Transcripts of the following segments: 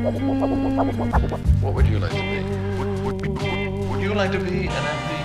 What would you like to be? Would you like to be an MP?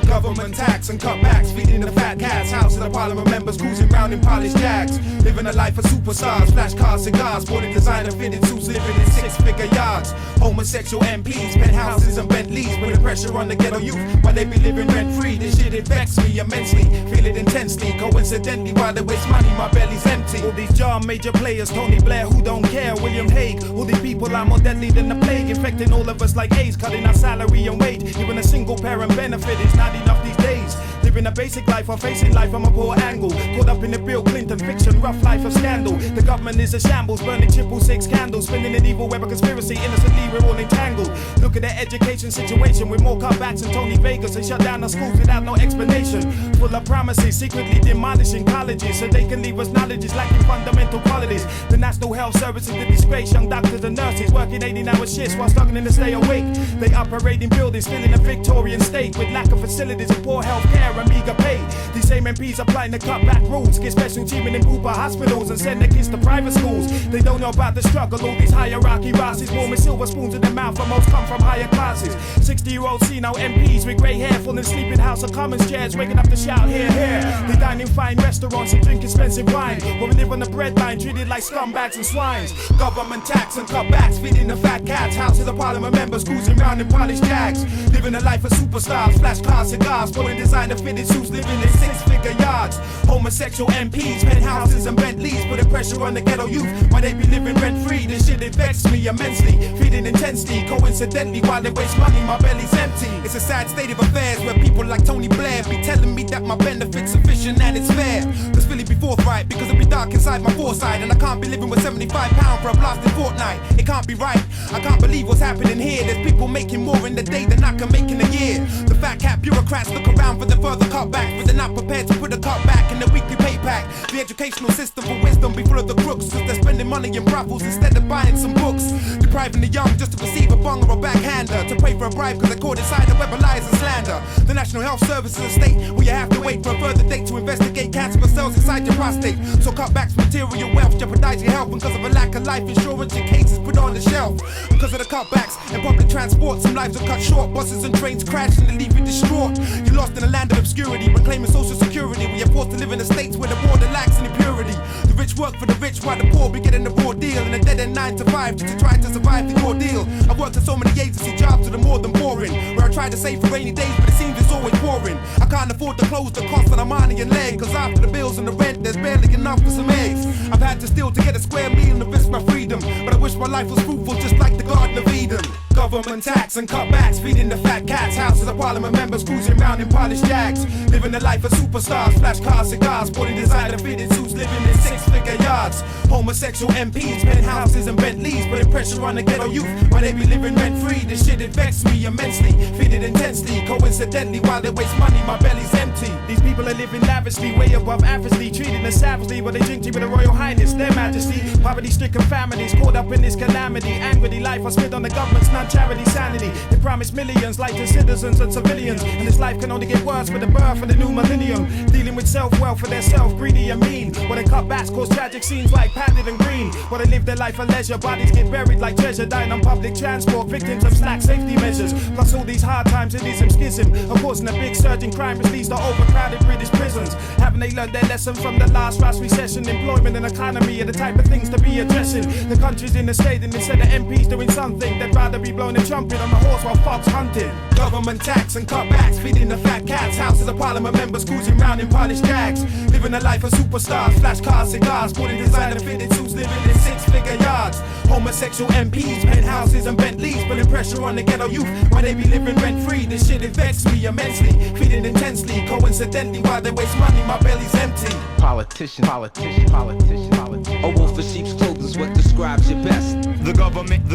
Government tax and cutbacks, feeding the fat cats. House of the parliament members cruising round in polished jags. Living a life of superstars, flash cars, cigars. Sporting designer fitted suits, living in six-figure yards. Homosexual MPs, penthouses and Bentleys. Putting pressure on the ghetto youth while they be living rent-free. This shit infects me immensely, feel it intensely. Coincidentally, while they waste money, my belly's empty. All these jar major players, Tony Blair, who don't care, William Hague. All these people are more deadly than the plague, infecting all of us like AIDS, cutting our salary and wage. Even a single parent benefit is not enough these days. Living a basic life or facing life from a poor angle. Caught up in the Bill Clinton fiction, rough life of scandal. The government is a shambles, burning 666 candles. Spinning an evil web of conspiracy, innocently we're all entangled. Look at the education situation with more cutbacks than Tony Vegas. They shut down our schools without no explanation. Full of promises, secretly demolishing colleges so they can leave us knowledge lacking fundamental qualities. The National Health Service is the disgrace. Young doctors and nurses working 18-hour shifts while struggling to stay awake. They operate in buildings still in a Victorian state with lack of facilities and poor health care and meager pay. These same MPs applying the cutback rules, get special treatment in Bupa hospitals and send their kids to private schools. They don't know about the struggle, all these hierarchy rasses warming silver spoons in their mouth, and most come from higher classes. 60-year-old senile MPs with grey hair, full in sleeping House of Commons chairs, waking up to shout, here, here. They dine in fine restaurants and drink expensive wine, while we live on the breadline, treated like scumbags and swines. Government tax and cutbacks, feeding the fat cats. House of the parliament members cruising round in polished jags. Living a life of superstars, flash cars, cigars, sporting designer fitted suits, living in six-figure yards. Homosexual MPs, penthouses and Bentleys, putting pressure on the ghetto youth while they be living rent-free. This shit infects me immensely, feeding intensely. Coincidentally, while they waste money, my belly's empty. It's a sad state of affairs where people like Tony Blair be telling me that my benefit's sufficient and it's fair. Cause Philly be forthright, because it be dark inside my foresight, and I can't be living with £75 for a blasted fortnight. It can't be right, I can't believe what's happening here. There's people making more in the day than I can make in a year. The fat cat bureaucrats look around for the further cutbacks, but they're not prepared to put a cutback in the weekly pay pack. The educational system for wisdom be full of the crooks, cause they're spending money in brothels instead of buying some books. Depriving the young just to receive a bung or a backhander, to pay for a bribe cause they're caught inside the web of lies and slander. The National Health Service is a state where you have to wait for a further date to investigate cancerous cells inside your prostate. So cutbacks material wealth jeopardize your health, and because of a lack of life insurance your case is put on the shelf. Because of the cutbacks and public transport, some lives are cut short. Buses and trains crash and they leave you distraught. You're lost in a land of obscurity, reclaiming social security, where you're forced to live in the states where the border lacks any purity. The rich work for the rich while the poor be getting the raw deal, and a dead end 9 to 5 just to try to survive the ordeal. I've worked at so many agency jobs that are more than boring, where I try to save for rainy days but it seems it's always pouring. I can't afford to close the cost on a money and leg, cause after the bills and the rent there's barely enough for some eggs. I've had to steal to get a square meal and risk my freedom, but I wish my life was fruitful just like the Garden of Eden. Government tax and cutbacks, feeding the fat cats. House of the parliament members cruising round in polished jags. Living the life of superstars, flash cars, cigars, sporting designer fitted suits, living in six-figure yards. Homosexual MPs, penthouses and Bentleys, putting pressure on the ghetto youth while they be living rent-free. This shit infects me immensely, feeding intensely. Coincidentally, while they waste money, my belly's empty. These people are living lavishly, way above averagely, treating us savagely while they drink tea with a royal highness, their majesty. Poverty-stricken families caught up in this calamity. Angrily, life was spit on the government's non-charity sanity. They promise millions, like to citizens and civilians, and this life can only get worse with the birth of the new millennium. Dealing with self-wealth for their self, greedy and mean. While they cut backs, cause tragic scenes like padded and green. While they live their life of leisure, bodies get buried like treasure, dying on public transport, victims of slack safety measures. Plus all these hard times and ism schism, of course in a big surge in crime has leads to overcrowded British prisons. Haven't they learned their lesson from the last rash recession? Employment and economy are the type of things to be addressing. The country's in a state and instead of MPs doing something, they'd rather be blowing a trumpet on the horse while fox hunting. Government tax and cutbacks, feeding the fat cats. House of the parliament members cruising round in polished jags. Living a life of superstars, flash cars, cigars, sporting designer fitted suits, living in six-figure yards. Homosexual MPs, penthouses and Bentleys, putting pressure on the ghetto youth while they be living rent-free. This shit infects me immensely, feeding intensely. Coincidentally, while they waste money, my belly's empty. Politician. A wolf in sheep's clothing's what describes you best. The government.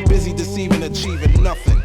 Busy deceiving, achieving nothing.